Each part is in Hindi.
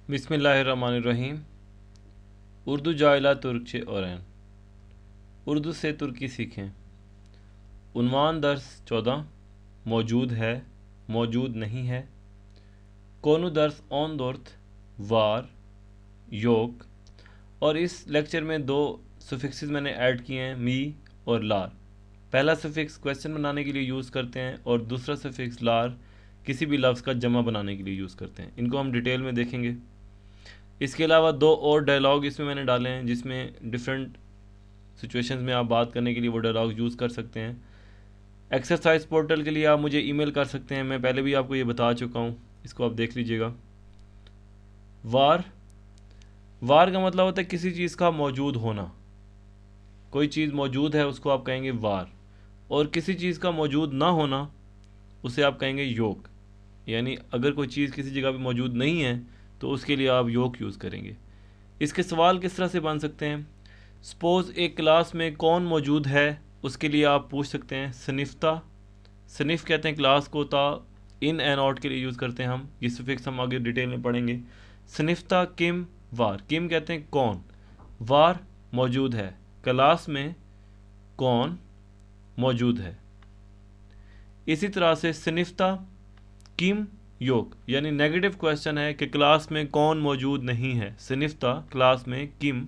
बिस्मिल्लाहिर्रहमानिर्रहीम। उर्दू जाइला तुर्कचे औरैन, उर्दू से तुर्की सीखें। उन्वान दर्स 14 मौजूद है, मौजूद नहीं है। कोनु दर्स ऑन दोर्थ वार योग। और इस लेक्चर में दो सुफिक्सेस मैंने ऐड किए हैं, मी और लार। पहला सफिक्स क्वेश्चन बनाने के लिए यूज़ करते हैं और दूसरा सफिक्स लार किसी भी लफ्ज़ का जमा बनाने के लिए यूज़ करते हैं। इनको हम डिटेल में देखेंगे। इसके अलावा दो और डायलॉग इसमें मैंने डाले हैं जिसमें डिफरेंट सिचुएशंस में आप बात करने के लिए वो डायलॉग यूज़ कर सकते हैं। एक्सरसाइज पोर्टल के लिए आप मुझे ईमेल कर सकते हैं, मैं पहले भी आपको ये बता चुका हूँ, इसको आप देख लीजिएगा। वार, वार का मतलब होता है किसी चीज़ का मौजूद होना। कोई चीज़ मौजूद है उसको आप कहेंगे वार, और किसी चीज़ का मौजूद ना होना उसे आप कहेंगे योग। यानी अगर कोई चीज़ किसी जगह पे मौजूद नहीं है तो उसके लिए आप योग यूज़ करेंगे। इसके सवाल किस तरह से बन सकते हैं? सपोज़ एक क्लास में कौन मौजूद है, उसके लिए आप पूछ सकते हैं सनिफ्ता। सनिफ कहते हैं क्लास को, ता इन एंड आउट के लिए यूज़ करते हैं हम। ये सफिक्स हम आगे डिटेल में पढ़ेंगे। सनिफ्ता किम वार, किम कहते हैं कौन, वार मौजूद है, क्लास में कौन मौजूद है। इसी तरह से सनिफ्ता किम योग, यानी नेगेटिव क्वेश्चन है कि क्लास में कौन मौजूद नहीं है। सनिफ्ता क्लास में किम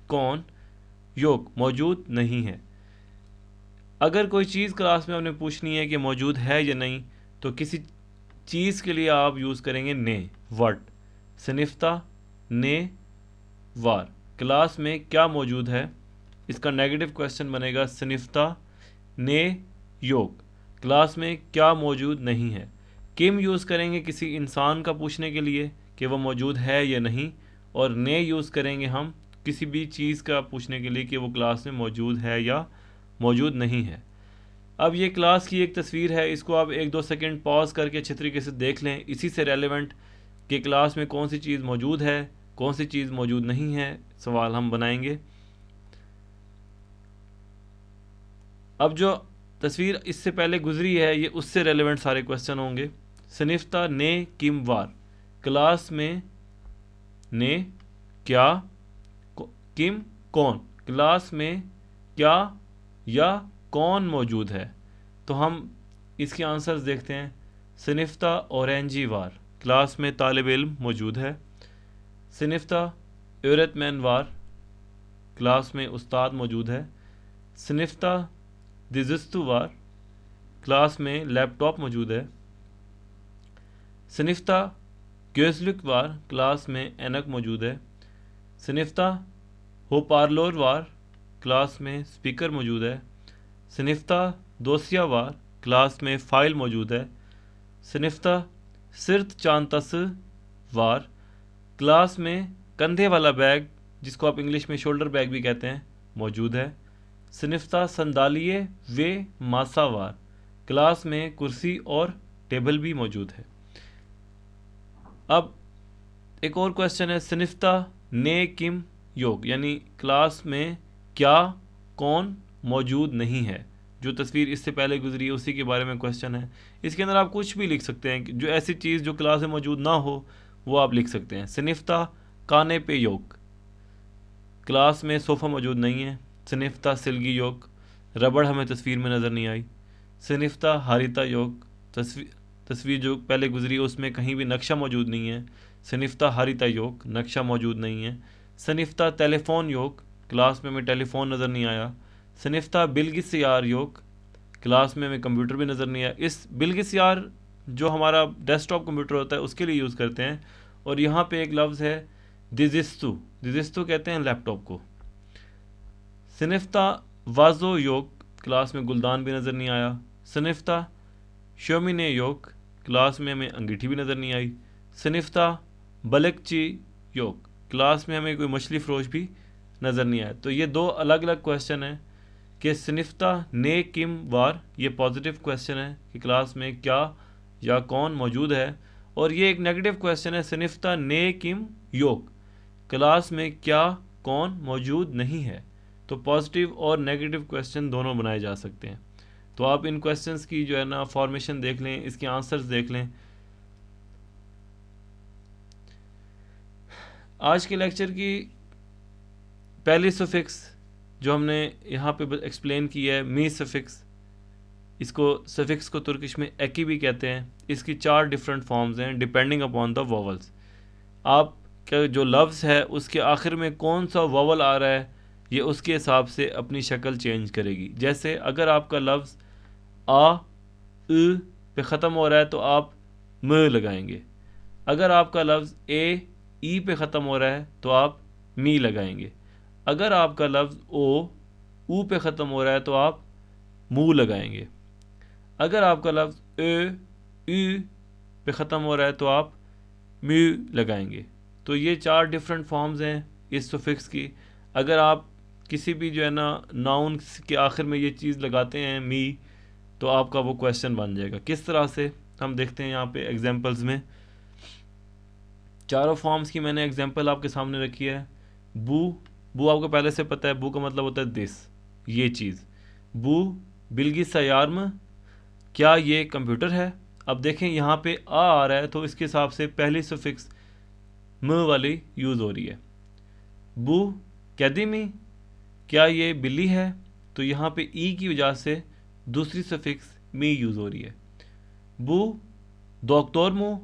कौन योग मौजूद नहीं है। अगर कोई चीज़ क्लास में आपने पूछनी है कि मौजूद है या नहीं, तो किसी चीज़ के लिए आप यूज़ करेंगे ने वट। सनिफ्ता ने वार, क्लास में क्या मौजूद है, इसका नेगेटिव क्वेश्चन बनेगा सनिफ्ता ने योग, क्लास में क्या मौजूद नहीं है। किम यूज़ करेंगे किसी इंसान का पूछने के लिए कि वह मौजूद है या नहीं, और ने यूज़ करेंगे हम किसी भी चीज़ का पूछने के लिए कि वो क्लास में मौजूद है या मौजूद नहीं है। अब ये क्लास की एक तस्वीर है, इसको आप 1-2 सेकंड पॉज करके अच्छे तरीके से देख लें। इसी से रेलेवेंट कि क्लास में कौन सी चीज़ मौजूद है, कौन सी चीज़ मौजूद नहीं है, सवाल हम बनाएंगे। अब जो तस्वीर इससे पहले गुजरी है ये उससे रेलेवेंट सारे क्वेश्चन होंगे। सनिफ्ता ने किम वार, क्लास में ने क्या, किम कौन, क्लास में क्या या कौन मौजूद है। तो हम इसके आंसर्स देखते हैं। सनिफ्ता औरेंजी वार, क्लास में तालिब इल्म मौजूद है। सनिफ्ता औरतमैन वार, क्लास में उस्ताद मौजूद है। सनिफ्ता दिजिस्तु वार, क्लास में लैपटॉप मौजूद है। सनिफ्ता gözlük वार, क्लास में ऐनक मौजूद है। सनिफ्ता होपारलोर वार, क्लास में स्पीकर मौजूद है। सनिफ्ता दोसिया वार, क्लास में फ़ाइल मौजूद है। सनिफ्ता सिर्त चांतस वार, क्लास में कंधे वाला बैग, जिसको आप इंग्लिश में शोल्डर बैग भी कहते हैं, मौजूद है। सनिफ्ता संदालिये वे मासा वार, क्लास में कुर्सी और टेबल भी मौजूद है। अब एक और क्वेश्चन है, सनिफ्ता ने किम योग, यानी क्लास में क्या कौन मौजूद नहीं है। जो तस्वीर इससे पहले गुजरी है उसी के बारे में क्वेश्चन है। इसके अंदर आप कुछ भी लिख सकते हैं, जो ऐसी चीज़ जो क्लास में मौजूद ना हो वो आप लिख सकते हैं। सनिफ्ता काने पे योग, क्लास में सोफ़ा मौजूद नहीं है। सनिफ्ता सिलगी योग, रबड़ हमें तस्वीर में नज़र नहीं आई। सनिफ्ता हारिता योग, तस्वीर जो पहले गुजरी उसमें कहीं भी नक्शा मौजूद नहीं है। सनिफ्ता हारिता योग, नक्शा मौजूद नहीं है। सनिफ्ता टेलीफोन योग, क्लास में हमें टेलीफोन नज़र नहीं आया। सनिफ्ता बिल्गिसयार योग, क्लास में हमें कंप्यूटर भी नज़र नहीं आया। इस बिल्गिसयार जो हमारा डेस्कटॉप कंप्यूटर होता है उसके लिए यूज़ करते हैं। और यहाँ पे एक लफ्ज़ है दिजिस्तु, दिजिस्तु कहते हैं लैपटॉप को। सनिफ्ता वाजो योग, क्लास में गुलदान भी नज़र नहीं आया। सनिफ्ता शोमिने योग, क्लास में हमें अंगीठी भी नज़र नहीं आई। सनिफ्ता बलकची योग, क्लास में हमें कोई मछली फ़रोश भी नज़र नहीं आया। तो ये दो अलग अलग क्वेश्चन हैं कि सनिफ्ता ने किम वार, ये पॉजिटिव क्वेश्चन है कि क्लास में क्या या कौन मौजूद है, और ये एक नेगेटिव क्वेश्चन है, सनिफ्ता ने किम योग, क्लास में क्या कौन मौजूद नहीं है। तो पॉजिटिव और नेगेटिव क्वेश्चन दोनों बनाए जा सकते हैं। तो आप इन क्वेश्चंस की जो है ना फॉर्मेशन देख लें, इसके आंसर्स देख लें। आज के लेक्चर की पहली सफिक्स जो हमने यहाँ पे एक्सप्लेन की है मी सफिक्स, इसको सफिक्स को तुर्किश में एकी भी कहते हैं। इसकी 4 डिफरेंट फॉर्म्स हैं डिपेंडिंग अपॉन द वोवल्स। आप का जो लफ्ज़ है उसके आखिर में कौन सा वोवल आ रहा है ये उसके हिसाब से अपनी शक्ल चेंज करेगी। जैसे अगर आपका लफ्ज़ आ पे ख़त्म हो रहा है तो आप म लगाएंगे। अगर आपका लफ्ज़ ए ई पे ख़त्म हो रहा है तो आप मी लगाएंगे। अगर आपका लफ्ज़ ऊ पे ख़त्म हो रहा है तो आप मुँह लगाएंगे। अगर आपका लफ्ज़ ई पे ख़त्म हो रहा है तो आप म्यू लगाएंगे। तो ये 4 डिफरेंट फॉर्म्स हैं इस सफिक्स की। अगर आप किसी भी जो है ना नाउन के आखिर में ये चीज़ लगाते हैं मी, तो आपका वो क्वेश्चन बन जाएगा। किस तरह से हम देखते हैं यहाँ पे एग्जांपल्स में। चारों फॉर्म्स की मैंने एग्जांपल आपके सामने रखी है। बू आपको पहले से पता है, बू का मतलब होता है दिस, ये चीज़। बू बिल्गी सयार्म, क्या ये कंप्यूटर है। अब देखें यहाँ पे आ रहा है तो इसके हिसाब से पहली सफिक्स म वाली यूज़ हो रही है। बू कैदिमी, क्या ये बिल्ली है, तो यहाँ पे ई की वजह से दूसरी सफिक्स मी यूज़ हो रही है। बू डॉक्टर मु,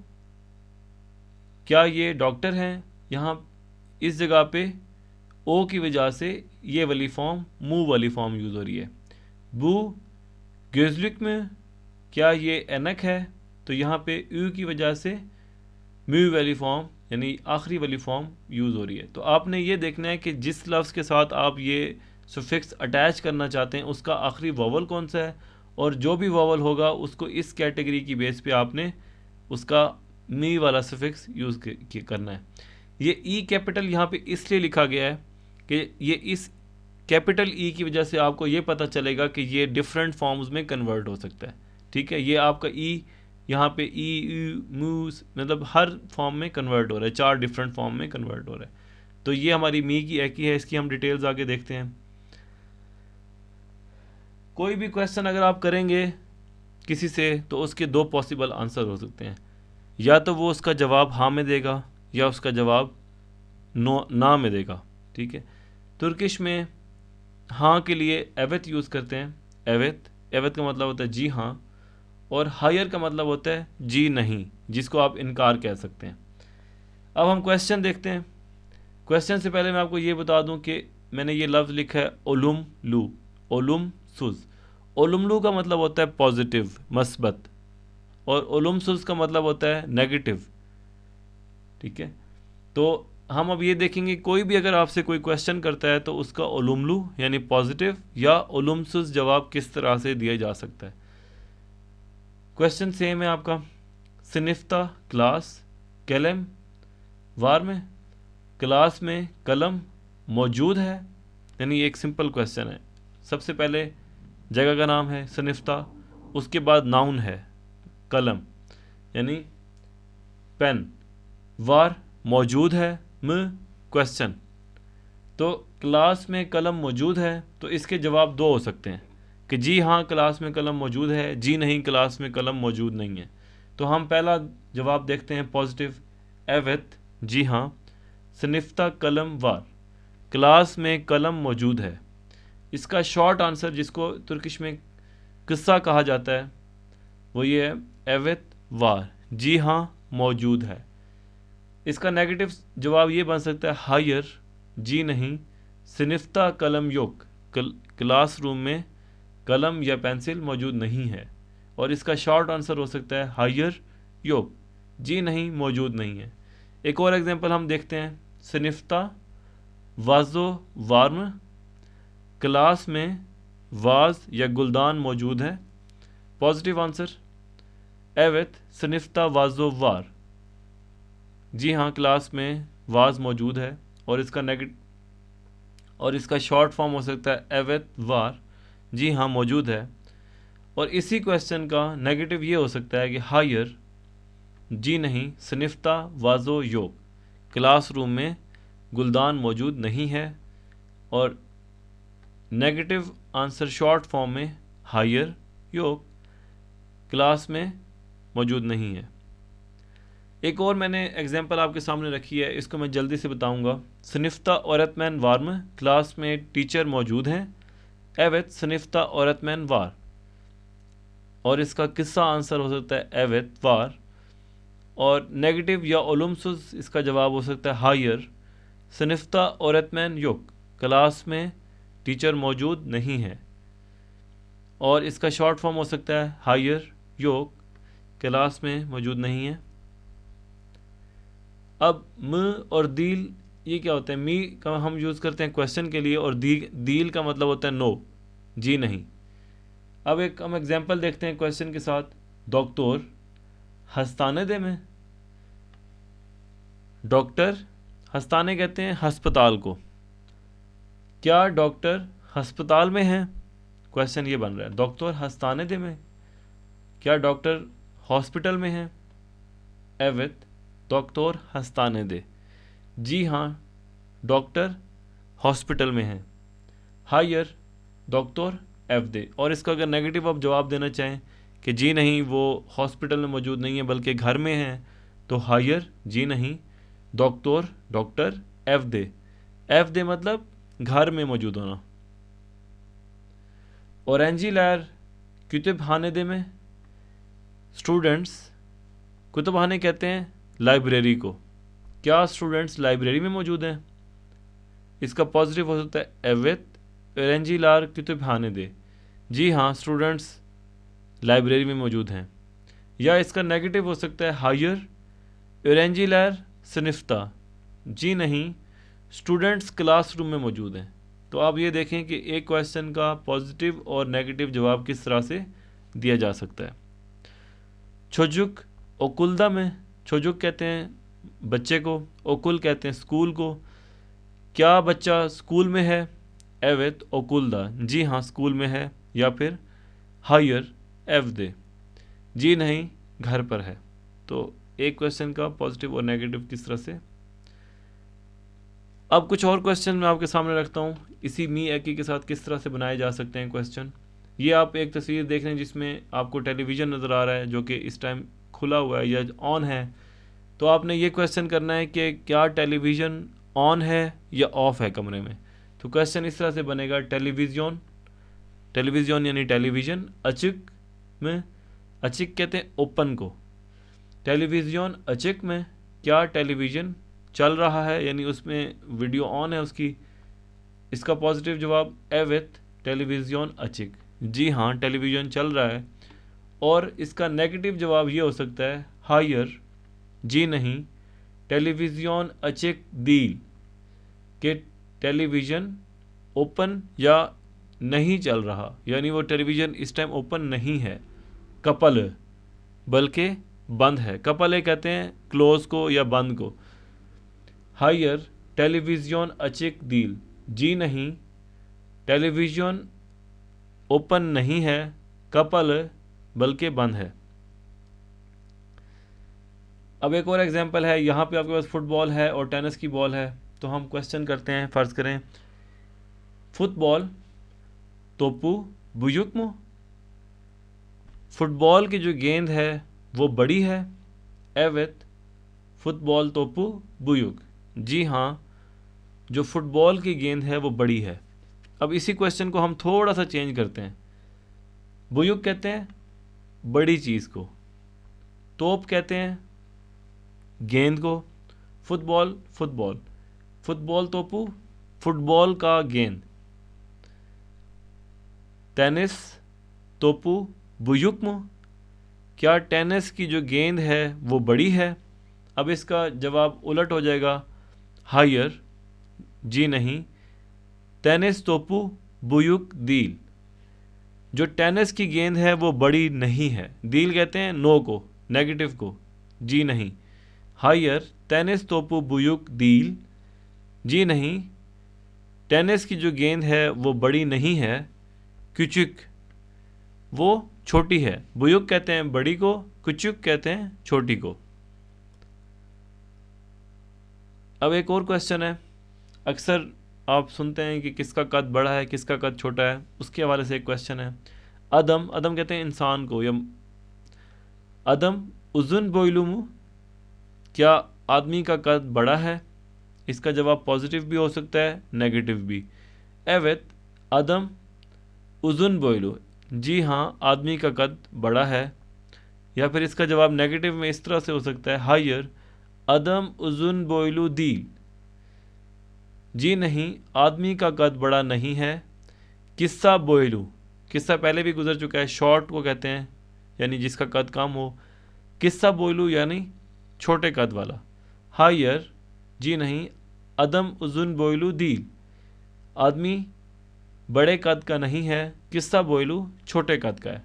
क्या ये डॉक्टर हैं, यहाँ इस जगह पे ओ की वजह से ये वाली फॉर्म मुँह वाली फॉर्म यूज़ हो रही है। बू गेजलिक में, क्या ये एनक है, तो यहाँ पे यू की वजह से म्यू वाली फॉर्म यानी आखिरी वाली फॉर्म यूज़ हो रही है। तो आपने ये देखना है कि जिस लफ्ज़ के साथ आप ये सफिक्स अटैच करना चाहते हैं उसका आखिरी वोवल कौन सा है, और जो भी वोवल होगा उसको इस कैटेगरी की बेस पे आपने उसका मी वाला सफिक्स यूज़ करना है। ये ई कैपिटल यहाँ पे इसलिए लिखा गया है कि ये इस कैपिटल ई की वजह से आपको ये पता चलेगा कि ये डिफरेंट फॉर्म्स में कन्वर्ट हो सकता है। ठीक है, ये आपका ई यहाँ पे ई मूस मतलब हर फॉर्म में कन्वर्ट हो रहा है, 4 डिफरेंट फॉर्म में कन्वर्ट हो रहा है। तो ये हमारी मी की एक ही है, इसकी हम डिटेल्स आगे देखते हैं। कोई भी क्वेश्चन अगर आप करेंगे किसी से तो उसके 2 पॉसिबल आंसर हो सकते हैं, या तो वो उसका जवाब हाँ में देगा या उसका जवाब ना में देगा। ठीक है, तुर्किश में हाँ के लिए एवेत यूज़ करते हैं। एवेत का मतलब होता है जी हाँ, और हायर का मतलब होता है जी नहीं, जिसको आप इनकार कह सकते हैं। अब हम क्वेश्चन देखते हैं। क्वेश्चन से पहले मैं आपको ये बता दूं कि मैंने ये लफ्ज़ लिखा है ओलुम लू, ओलुम सुज। ओलुम लू का मतलब होता है पॉजिटिव, मस्बत, और ओलुम सुज का मतलब होता है नेगेटिव। ठीक है, तो हम अब ये देखेंगे कोई भी अगर आपसे कोई क्वेश्चन करता है तो उसका ओलुमलू यानी पॉजिटिव या ओलुमसुस जवाब किस तरह से दिया जा सकता है। क्वेश्चन सेम है आपका। सिनिफ्ता क्लास कलम वार में, क्लास में कलम मौजूद है, यानी एक सिंपल क्वेश्चन है। सबसे पहले जगह का नाम है सिनिफ्ता, उसके बाद नाउन है कलम यानी पेन, वार मौजूद है, क्वेश्चन। तो क्लास में कलम मौजूद है तो इसके जवाब 2 हो सकते हैं कि जी हाँ क्लास में कलम मौजूद है, जी नहीं क्लास में कलम मौजूद नहीं है। तो हम पहला जवाब देखते हैं पॉजिटिव, एवेत जी हाँ, सिनिफ्ता कलम वार, क्लास में कलम मौजूद है। इसका शॉर्ट आंसर जिसको तुर्किश में किस्सा कहा जाता है वो ये है एवेत वार, जी हाँ मौजूद है। इसका नेगेटिव जवाब ये बन सकता है हायर जी नहीं, सिनिफ्ता कलम योग, क्लासरूम में कलम या पेंसिल मौजूद नहीं है। और इसका शॉर्ट आंसर हो सकता है हायर योग, जी नहीं मौजूद नहीं है। एक और एग्जांपल हम देखते हैं, सिनिफ्ता वाजो वार्म, क्लास में वाज या गुलदान मौजूद है। पॉजिटिव आंसर एवेत सिनिफ्ता वाजो वार, जी हाँ क्लास में वाज मौजूद है। और इसका शॉर्ट फॉर्म हो सकता है एवेत वार, जी हाँ मौजूद है। और इसी क्वेश्चन का नेगेटिव ये हो सकता है कि हायर जी नहीं, सिनिफ्ता वाजो योग, क्लासरूम में गुलदान मौजूद नहीं है। और नेगेटिव आंसर शॉर्ट फॉर्म में हायर योग, क्लास में मौजूद नहीं है। एक और मैंने एग्जांपल आपके सामने रखी है, इसको मैं जल्दी से बताऊंगा। सनिफ्ता औरतमैन वार्म, क्लास में टीचर मौजूद हैं। एवेत सनिफ्ता औरतमैन वार, और इसका किस्सा आंसर हो सकता है एवेत वार, और नेगेटिव या ओलुमसुस इसका जवाब हो सकता है हायर। सनिफ्ता औरतमैन युक, क्लास में टीचर मौजूद नहीं है, और इसका शॉर्ट फॉर्म हो सकता है हायर योग, क्लास में मौजूद नहीं है। अब म और दील ये क्या होता है? मी का हम यूज़ करते हैं क्वेश्चन के लिए, और दील का मतलब होता है नो, जी नहीं। अब एक हम एग्जांपल देखते हैं क्वेश्चन के साथ। डॉक्टर हस्ताने दे में, डॉक्टर हस्ताने कहते हैं अस्पताल को, क्या डॉक्टर अस्पताल में हैं? क्वेश्चन ये बन रहा है, डॉक्टर हस्ताने दे में, क्या डॉक्टर हॉस्पिटल में हैं? एवित डॉक्टर हस्ताने दे, जी हाँ डॉक्टर हॉस्पिटल में हैं। हायर डॉक्टर एफ दे, और इसका अगर नेगेटिव आप जवाब देना चाहें कि जी नहीं वो हॉस्पिटल में मौजूद नहीं है बल्कि घर में हैं, तो हायर जी नहीं डॉक्टर एफ दे। एफ दे मतलब घर में मौजूद होना। ऑरेंजी लैर कुतुबखाने दे में, स्टूडेंट्स कुतुबखाने कहते हैं लाइब्रेरी को, क्या स्टूडेंट्स लाइब्रेरी में मौजूद हैं? इसका पॉजिटिव हो सकता है एवित ऑरेंजी लार कुतुबखाने दे, जी हाँ स्टूडेंट्स लाइब्रेरी में मौजूद हैं। या इसका नेगेटिव हो सकता है हायर ऑरेंजी लार सनिफ्ता, जी नहीं स्टूडेंट्स क्लासरूम में मौजूद हैं। तो आप ये देखें कि एक क्वेश्चन का पॉजिटिव और नेगेटिव जवाब किस तरह से दिया जा सकता है। छोजुक ओकुलदा में, छोजुक कहते हैं बच्चे को, ओकुल कहते हैं स्कूल को, क्या बच्चा स्कूल में है? एवित ओकुलदा, जी हाँ स्कूल में है। या फिर हायर एफ दे, जी नहीं घर पर है। तो एक क्वेश्चन का पॉजिटिव और नेगेटिव किस तरह से। अब कुछ और क्वेश्चन मैं आपके सामने रखता हूँ, इसी मी एकी के साथ किस तरह से बनाए जा सकते हैं क्वेश्चन। ये आप एक तस्वीर देख रहे हैं जिसमें आपको टेलीविज़न नज़र आ रहा है जो कि इस टाइम खुला हुआ है या ऑन है। तो आपने ये क्वेश्चन करना है कि क्या टेलीविज़न ऑन है या ऑफ है कमरे में। तो क्वेश्चन इस तरह से बनेगा, टेलीविज़न, टेलीविज़न यानी टेलीविज़न, अचिक में, अचिक कहते हैं ओपन को, टेलीविज़न अचिक में, क्या टेलीविज़न चल रहा है यानी उसमें वीडियो ऑन है उसकी। इसका पॉजिटिव जवाब एवित टेलीविज़न अचिक, जी हाँ टेलीविज़न चल रहा है। और इसका नेगेटिव जवाब ये हो सकता है हायर जी नहीं टेलीविज़न अचिक दील, के टेलीविज़न ओपन या नहीं चल रहा, यानी वो टेलीविज़न इस टाइम ओपन नहीं है, कपल बल्कि बंद है। कपल कहते हैं क्लोज को या बंद को। हायर टेलीविज़न अचिक दील, जी नहीं टेलीविज़न ओपन नहीं है, कपल बल्कि बंद है। अब एक और एग्जांपल है, यहाँ पे आपके पास फुटबॉल है और टेनिस की बॉल है। तो हम क्वेश्चन करते हैं, फ़र्ज़ करें फुटबॉल तोपू बुयुक्मो, फुटबॉल की जो गेंद है वो बड़ी है। एवित फुटबॉल तोपू बुयुक, जी हाँ जो फुटबॉल की गेंद है वो बड़ी है। अब इसी क्वेश्चन को हम थोड़ा सा चेंज करते हैं। बुयुक कहते हैं बड़ी चीज़ को, तोप कहते हैं गेंद को, फुटबॉल फुटबॉल, फुटबॉल तोपू फुटबॉल का गेंद, टेनिस तोपू बुयुक्म, क्या टेनिस की जो गेंद है वो बड़ी है। अब इसका जवाब उलट हो जाएगा हायर जी नहीं टेनिस तोपू बुयुक दील, जो टेनिस की गेंद है वो बड़ी नहीं है। दील कहते हैं नो को, नेगेटिव को, जी नहीं। हायर टेनिस तोपू बुयुक दील, जी नहीं टेनिस की जो गेंद है वो बड़ी नहीं है, कुचुक वो छोटी है। बुयुक कहते हैं बड़ी को, कुचुक कहते हैं छोटी को। अब एक और क्वेश्चन है, अक्सर आप सुनते हैं कि किसका कद बड़ा है किसका कद छोटा है, उसके हवाले से एक क्वेश्चन है। अदम, अदम कहते हैं इंसान को, या अदम उजुन बोइलुमु, क्या आदमी का कद बड़ा है? इसका जवाब पॉजिटिव भी हो सकता है, नेगेटिव भी। एवत अदम उजुन बोइलू, जी हाँ आदमी का कद बड़ा है। या फिर इसका जवाब नेगेटिव में इस तरह से हो सकता है, हायर अदम उजुन बोइलू दील, जी नहीं आदमी का कद बड़ा नहीं है। किस्सा बोइलू, किस्सा पहले भी गुजर चुका है, शॉर्ट को कहते हैं यानी जिसका कद कम हो। किस्सा बोइलू यानी छोटे कद वाला। हायर, जी नहीं अदम उजुन बोइलू दील, आदमी बड़े कद का नहीं है, किस्सा बोइलू छोटे कद का है।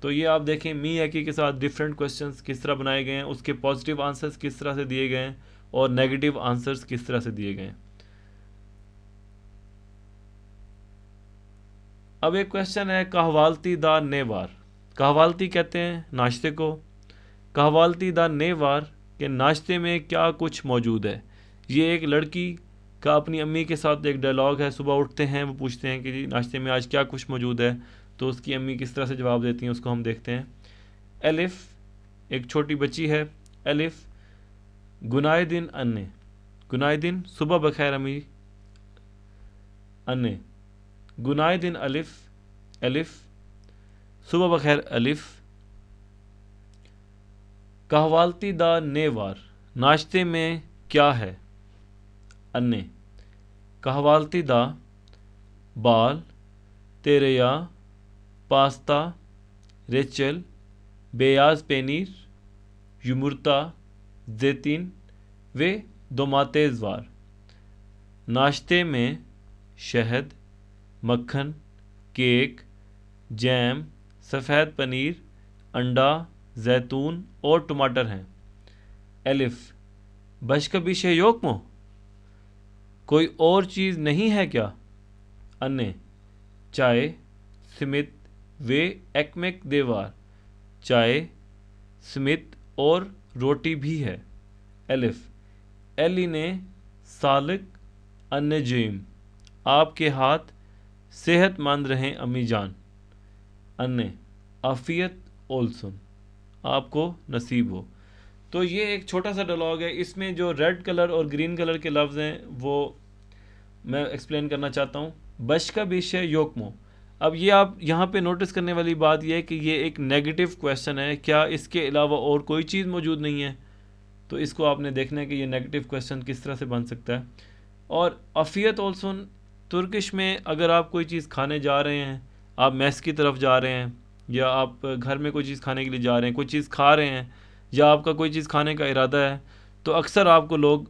तो ये आप देखें मी एकी के साथ डिफरेंट क्वेश्चंस किस तरह बनाए गए हैं, उसके पॉजिटिव आंसर्स किस तरह से दिए गए हैं और नेगेटिव आंसर्स किस तरह से दिए गए हैं। अब एक क्वेश्चन है, कहवालती दा नेवार, कहवालती कहते हैं नाश्ते को, कहवालती दा नेवार के नाश्ते में क्या कुछ मौजूद है। ये एक लड़की का अपनी अम्मी के साथ एक डायलॉग है। सुबह उठते हैं, वो पूछते हैं कि जी नाश्ते में आज क्या कुछ मौजूद है, तो उसकी अम्मी किस तरह से जवाब देती हैं उसको हम देखते हैं। एलिफ, एक छोटी बच्ची है। एलिफ गुनाए दिन अन्ने, गुनाए दिन सुबह बखैर अम्मी, अन्ने गुनाए दिन अलिफ, एलिफ सुबह बखैर अलिफ। कहवालती दा नेवार, नाश्ते में क्या है। अन्ने कहवालती दा बाल, तेरेया, पास्ता, रेचल, बेयाज पेनीर, युमुर्ता, जैतीन वे दोमातेज़वार। नाश्ते में शहद, मक्खन, केक, जैम, सफ़ेद पनीर, अंडा, जैतून और टमाटर हैं। एलिफ बशकबीश योकमो, कोई और चीज़ नहीं है क्या। अन्य चाय, स्मित वे एकमेक देवार, चाय, स्मित और रोटी भी है। एलिफ एली ने सालिक अन्य जीम, आपके हाथ सेहतमंद रहें अम्मी जान। अन्य आफियत ओलसुन, आपको नसीब हो। तो ये एक छोटा सा डायलॉग है, इसमें जो रेड कलर और ग्रीन कलर के लफ्ज़ हैं वो मैं एक्सप्लेन करना चाहता हूँ। बशका बिशे योकमो, अब ये आप यहाँ पे नोटिस करने वाली बात यह है कि ये एक नेगेटिव क्वेश्चन है, क्या इसके अलावा और कोई चीज़ मौजूद नहीं है। तो इसको आपने देखना है कि ये नेगेटिव क्वेश्चन किस तरह से बन सकता है। और अफ़ियत ओलसुन तुर्किश में अगर आप कोई चीज़ खाने जा रहे हैं, आप मैस की तरफ जा रहे हैं या आप घर में कोई चीज़ खाने के लिए जा रहे हैं, कोई चीज़ खा रहे हैं या आपका कोई चीज़ खाने का इरादा है, तो अक्सर आपको लोग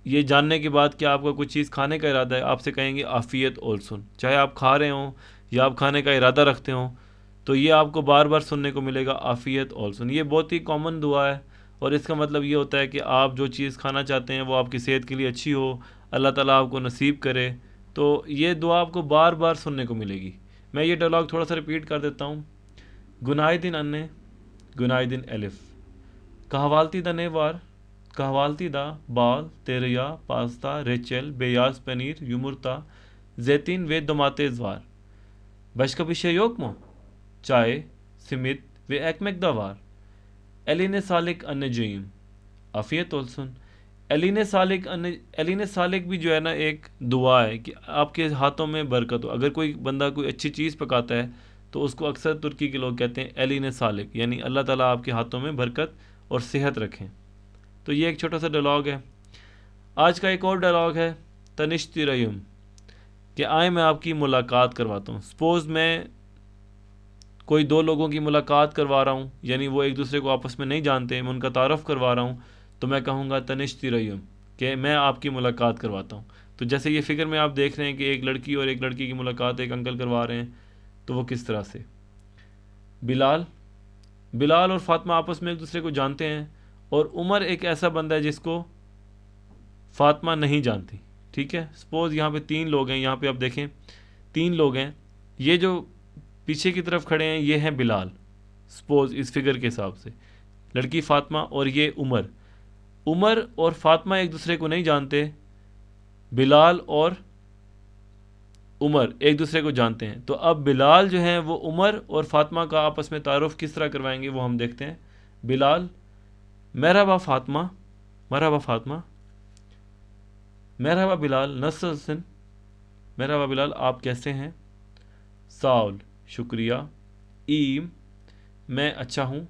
ये जानने के बाद कि आपका कुछ चीज़ खाने का इरादा है आपसे कहेंगे आफ़ियत ओलसुन। चाहे आप खा रहे हों या आप खाने का इरादा रखते हों, तो ये आपको बार बार सुनने को मिलेगा आफ़ियत ओलसुन। ये बहुत ही कॉमन दुआ है और इसका मतलब ये होता है कि आप जो चीज़ खाना चाहते हैं वो आपकी सेहत के लिए अच्छी हो, अल्लाह ताला आपको नसीब करे। तो ये दुआ आपको बार बार सुनने को मिलेगी। मैं ये डायलॉग थोड़ा सा रिपीट कर देता हूँ। गुनाए दिन अन्ने, गुनाए दिन एलिफ, कहवालती दा नेवार, कहवालती दा बाल, तेरिया, पास्ता, रेचल, बेयाज पनीर, युमुर्ता, जैतीन वे दोमातेज़वार। बशकबिशे योकमो, चाय, सिमित वे एकमेक दवार। एलिने सालिक अन्य जईम, आफ़ियत ओलसुन। एलिने सालिक भी जो है ना एक दुआ है कि आपके हाथों में बरकत हो। अगर कोई बंदा कोई अच्छी चीज़ पकाता है तो उसको अक्सर तुर्की के लोग कहते हैं एलिने सालिक, यानी अल्लाह ताला आपके हाथों में बरकत और सेहत रखें। तो ये एक छोटा सा डायलॉग है। आज का एक और डायलॉग है, तनिश्ती रयूम, कि आए मैं आपकी मुलाकात करवाता हूँ। सपोज़ मैं कोई दो लोगों की मुलाकात करवा रहा हूँ, यानी वो एक दूसरे को आपस में नहीं जानते, मैं उनका तारफ़ करवा रहा हूँ, तो मैं कहूँगा तनिश्ती रयूम, कि मैं आपकी मुलाकात करवाता हूँ। तो जैसे ये फ़िगर में आप देख रहे हैं कि एक लड़की और एक लड़की की मुलाकात एक अंकल करवा रहे हैं, तो वो किस तरह से। बिलाल और फ़ातिमा आपस में एक दूसरे को जानते हैं और उमर एक ऐसा बंदा है जिसको फ़ातिमा नहीं जानती। ठीक है, सपोज़ यहाँ पे 3 लोग हैं, यहाँ पे आप देखें 3 लोग हैं। ये जो पीछे की तरफ खड़े हैं ये हैं बिलाल, सपोज़ इस फिगर के हिसाब से, लड़की फ़ातिमा और ये उमर और फ़ातिमा एक दूसरे को नहीं जानते, बिलाल और उमर एक दूसरे को जानते हैं। तो अब बिलाल जो हैं वो उमर और फ़ातिमा का आपस में तारुफ़ किस तरह करवाएंगे वो हम देखते हैं। बिलाल मरहबा फातिमा, मरहबा फातिमा। मरहबा बिलाल, नसरसन, मरहबा बिलाल आप कैसे हैं। साउल, शुक्रिया। ईम, मैं अच्छा हूँ।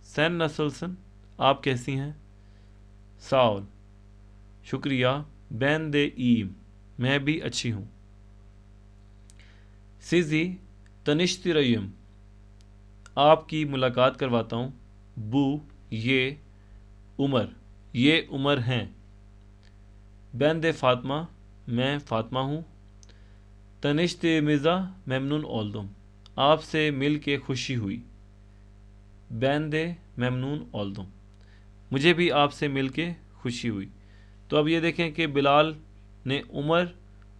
सैन नसलसन, आप कैसी हैं। साउल, शुक्रिया। बैन दे ईम, मैं भी अच्छी हूँ। सिजी, तनिश्तिरयम, आपकी मुलाकात करवाता हूँ। बू, ये उमर हैं। बैन दे फातिमा, मैं फातिमा हूँ। तनिश्त मिर्ज़ा मेमनून ओल्दुम, आपसे मिल के खुशी हुई। बैन दे मेमनून ओल्दुम, मुझे भी आपसे मिल के खुशी हुई। तो अब ये देखें कि बिलाल ने उमर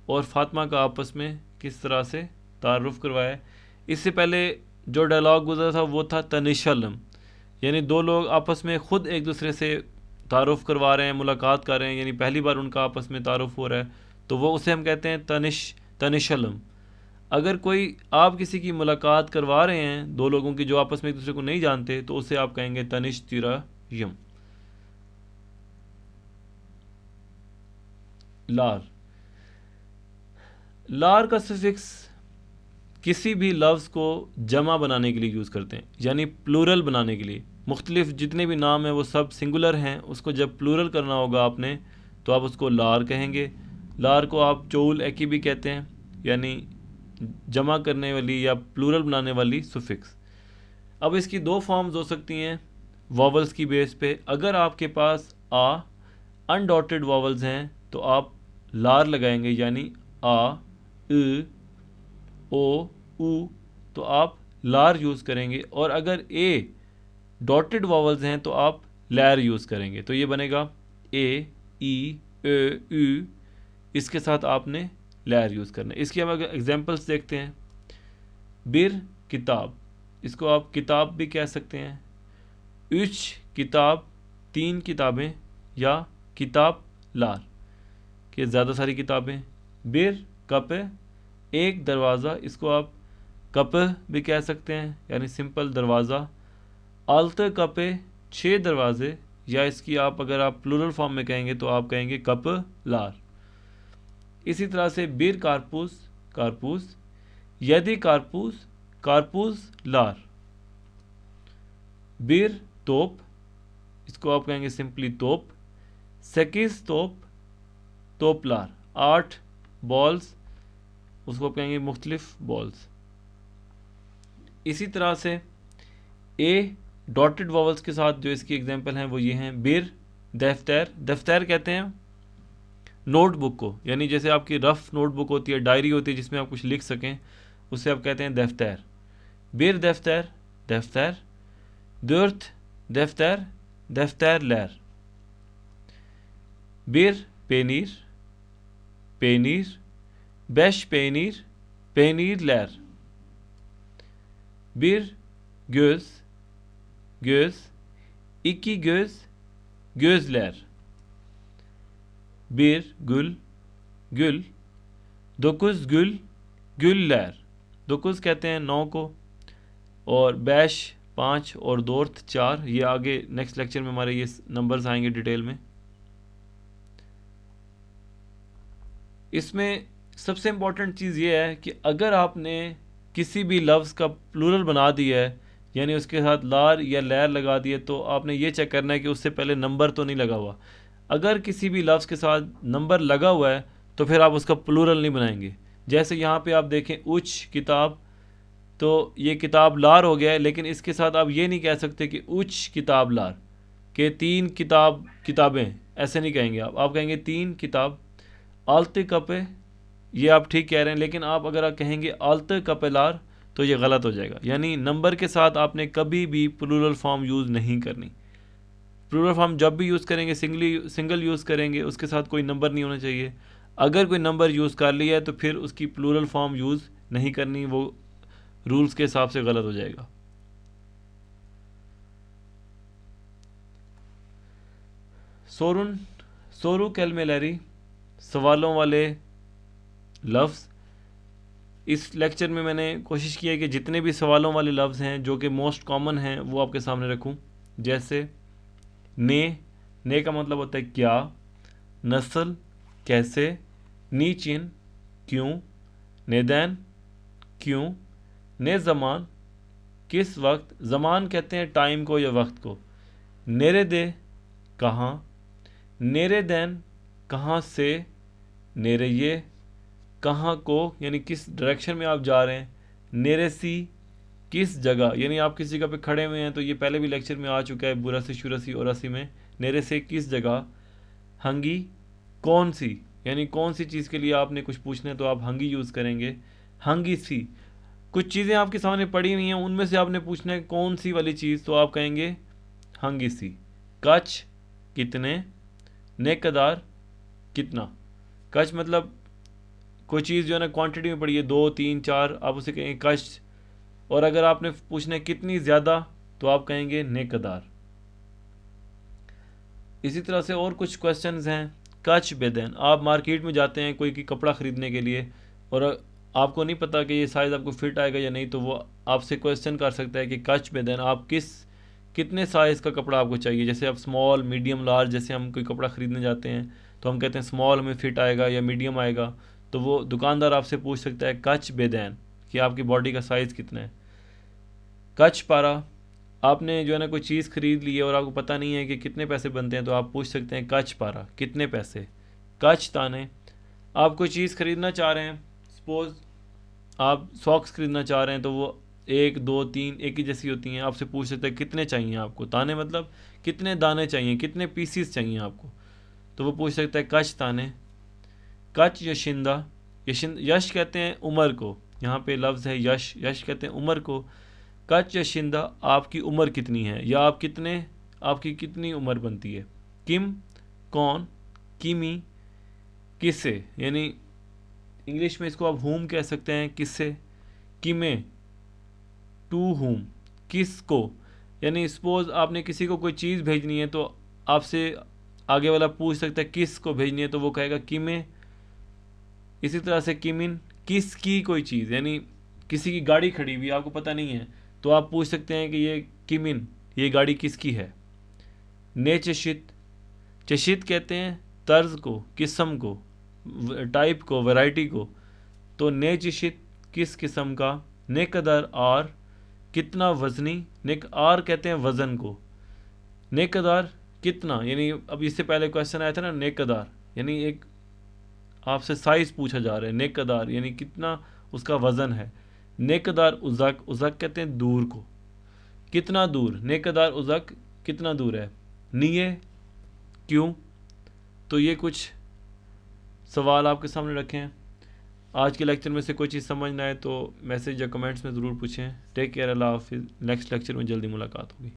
और फातिमा का आपस में किस तरह से तारुफ़ करवाया है। इससे पहले जो डायलॉग गुजरा था वो था तनिशलम, यानी दो लोग आपस में ख़ुद एक दूसरे से तारुफ़ करवा रहे हैं, मुलाकात कर रहे हैं, यानी पहली बार उनका आपस में तारुफ़ हो रहा है, तो वो उसे हम कहते हैं तनिशलम। अगर कोई आप किसी की मुलाकात करवा रहे हैं दो लोगों की जो आपस में एक दूसरे को नहीं जानते, तो उसे आप कहेंगे तनिश्तिरयम। लार, लार का सफिक्स किसी भी लफ्ज़ को जमा बनाने के लिए यूज़ करते हैं, यानी प्लूरल बनाने के लिए। मुख्तलिफ जितने भी नाम हैं वो सब सिंगुलर हैं, उसको जब प्लूरल करना होगा आपने तो आप उसको लार कहेंगे। लार को आप चौल एकी भी कहते हैं, यानी जमा करने वाली या प्लूरल बनाने वाली सुफिक्स। अब इसकी दो फॉर्म्स हो सकती हैं वॉवल्स की बेस पे। अगर आपके पास आ अनडॉटेड वॉवल्स हैं तो आप लार लगाएंगे, यानी आ, इ, ओ, उ, तो आप लार यूज़ करेंगे। और अगर ए डॉटेड वॉवल्स हैं तो आप लैर यूज़ करेंगे। तो ये बनेगा ए, ई, यू, इसके साथ आपने लैर यूज़ करना है। इसकी हम अगर एग्जांपल्स देखते हैं, बिर किताब, इसको आप किताब भी कह सकते हैं। उच किताब, तीन किताबें, या किताब लार के ज़्यादा सारी किताबें। बिर कप, एक दरवाज़ा, इसको आप कप भी कह सकते हैं, यानी सिंपल दरवाज़ा। आलत कप, 6 दरवाज़े, या इसकी आप अगर आप प्लूरल फॉर्म में कहेंगे तो आप कहेंगे कप लार। इसी तरह से बिर कारपूस, कारपूस, यदि कारपूस, कारपूस लार। बिर तोप, इसको आप कहेंगे सिंपली तोप। सेकिस तोप, तोप लार। 8 बॉल्स, उसको आप कहेंगे मुख्तलिफ बॉल्स। इसी तरह से ए डॉटेड वॉवल्स के साथ जो इसकी एग्जांपल हैं वो ये हैं। बिर दफ्तर, दफ्तर कहते हैं नोटबुक को, यानी जैसे आपकी रफ नोटबुक होती है, डायरी होती है जिसमें आप कुछ लिख सकें, उससे आप कहते हैं दफ्तर। बिर दफ्तर, दफ्तर। दुर्थ दफ्तर, दफ्तर लैर। बिर पेनीर, पेनीर। बेश पेनीर, पेनीर लैर। बिर göz, göz. 2 göz, gözler. Bir gül, gül. 9 gül, güller। 9 कहते हैं 9 को, और बैश 5 और दोर्थ 4। ये आगे नेक्स्ट लेक्चर में हमारे ये नंबर्स आएंगे डिटेल में। इसमें सबसे इम्पॉर्टेंट चीज़ ये है कि अगर आपने किसी भी लफ्ज़ का प्लूरल बना दिया है, यानी उसके साथ लार या लैर लगा दिए, तो आपने ये चेक करना है कि उससे पहले नंबर तो नहीं लगा हुआ। अगर किसी भी लफ्ज़ के साथ नंबर लगा हुआ है तो फिर आप उसका प्लूरल नहीं बनाएंगे। जैसे यहाँ पे आप देखें उच्च किताब, तो ये किताब लार हो गया है, लेकिन इसके साथ आप ये नहीं कह सकते कि उच्च किताब लार के 3 किताबें, ऐसे नहीं कहेंगे आप कहेंगे 3 किताब। आलते कपे, ये आप ठीक कह रहे हैं, लेकिन आप अगर आप कहेंगे आलते कपे लार तो ये गलत हो जाएगा। यानी नंबर के साथ आपने कभी भी प्लूरल फॉर्म यूज़ नहीं करनी। प्लूरल फॉर्म जब भी यूज़ करेंगे सिंगल यूज़ करेंगे, उसके साथ कोई नंबर नहीं होना चाहिए। अगर कोई नंबर यूज़ कर लिया है तो फिर उसकी प्लूरल फॉर्म यूज़ नहीं करनी, वो रूल्स के हिसाब से गलत हो जाएगा। सोरुन, सोरू कैलमेलरी, सवालों वाले लफ्ज़। इस लेक्चर में मैंने कोशिश की है कि जितने भी सवालों वाले लफ्ज़ हैं जो कि मोस्ट कॉमन हैं वो आपके सामने रखूं। जैसे ने का मतलब होता है क्या, नस्ल कैसे, नी चिन्ह क्यों, नेदैन क्यों, ने ज़मान किस वक्त, ज़मान कहते हैं टाइम को या वक्त को, नेरे दे कहाँ, नेरे दैन कहाँ से, नेरे ये कहाँ को यानी किस डायरेक्शन में आप जा रहे हैं, नेरे सी किस जगह यानी आप किस जगह पे खड़े हुए हैं, तो ये पहले भी लेक्चर में आ चुका है बुरासी शुरासी औरासी में, नेरे से किस जगह, हंगी कौन सी यानी कौन सी चीज़ के लिए आपने कुछ पूछना है तो आप हंगी यूज़ करेंगे, हंगी सी कुछ चीज़ें आपके सामने पड़ी हुई हैं उनमें से आपने पूछना है कौन सी वाली चीज़ तो आप कहेंगे हंगी सी, कच कितने, नेकदार कितना, कच मतलब कोई चीज़ जो है ना क्वांटिटी में पड़ी है 2 3 4 आप उसे कहेंगे कच, और अगर आपने पूछना है कितनी ज़्यादा तो आप कहेंगे नेकदार। इसी तरह से और कुछ क्वेश्चंस हैं, कच बेदैन आप मार्केट में जाते हैं कोई की कपड़ा ख़रीदने के लिए और आपको नहीं पता कि ये साइज़ आपको फिट आएगा या नहीं, तो वो आपसे क्वेश्चन कर सकता है कि कच बेदैन आप कितने साइज़ का कपड़ा आपको चाहिए, जैसे आप स्मॉल मीडियम लार्ज जैसे हम कोई कपड़ा ख़रीदने जाते हैं तो हम कहते हैं स्मॉल हमें फ़िट आएगा या मीडियम आएगा, तो वो दुकानदार आपसे पूछ सकता है कच बेदैन कि आपकी बॉडी का साइज़ कितना है। कच पारा आपने जो है ना कोई चीज़ ख़रीद ली है और आपको पता नहीं है कि कितने पैसे बनते हैं तो आप पूछ सकते हैं कच पारा कितने पैसे। कच ताने आप कोई चीज़ ख़रीदना चाह रहे हैं, सपोज़ आप सॉक्स ख़रीदना चाह रहे हैं तो वो 1 2 3 एक ही जैसी होती हैं, आपसे पूछ सकते हैं कितने चाहिए आपको, ताने मतलब कितने दाने चाहिए, कितने पीसीस चाहिए आपको, तो वो पूछ सकता है कच ताने। कच यशिंदा यश कहते हैं उम्र को, यहाँ पे लफ्ज़ है यश, यश कहते हैं उम्र को, कच यशिंदा आपकी उम्र कितनी है या आपकी कितनी उम्र बनती है। किम कौन, किमी किससे यानी इंग्लिश में इसको आप हुम कह सकते हैं किससे, किमे टू हुम किसको, यानी सपोज़ आपने किसी को कोई चीज़ भेजनी है तो आपसे आगे वाला पूछ सकता है किस को भेजनी है तो वो कहेगा किमे। इसी तरह से किमिन किसकी कोई चीज़ यानी किसी की गाड़ी खड़ी हुई आपको पता नहीं है तो आप पूछ सकते हैं कि ये किमिन ये गाड़ी किसकी है। ने चशित चशित कहते हैं तर्ज को, किस्म को, टाइप को, वैरायटी को, तो ने चशित किस किस्म का। ने कदर आर कितना वज़नी, ने आर कहते हैं वज़न को। ने कदार कितना यानी अब इससे पहले क्वेश्चन आया था ना ने कदार यानी एक आपसे साइज़ पूछा जा रहा है, ने कदार यानी कितना उसका वज़न है। नेकदार उज़क, उज़क कहते हैं दूर को, कितना दूर, नेकदार उज़क कितना दूर है। निये क्यों, तो ये कुछ सवाल आपके सामने रखे हैं। आज के लेक्चर में से कोई चीज़ समझ ना आए तो मैसेज या कमेंट्स में ज़रूर पूछें। टेक केयर, अल्लाह हाफिज़। नेक्स्ट लेक्चर में जल्दी मुलाकात होगी।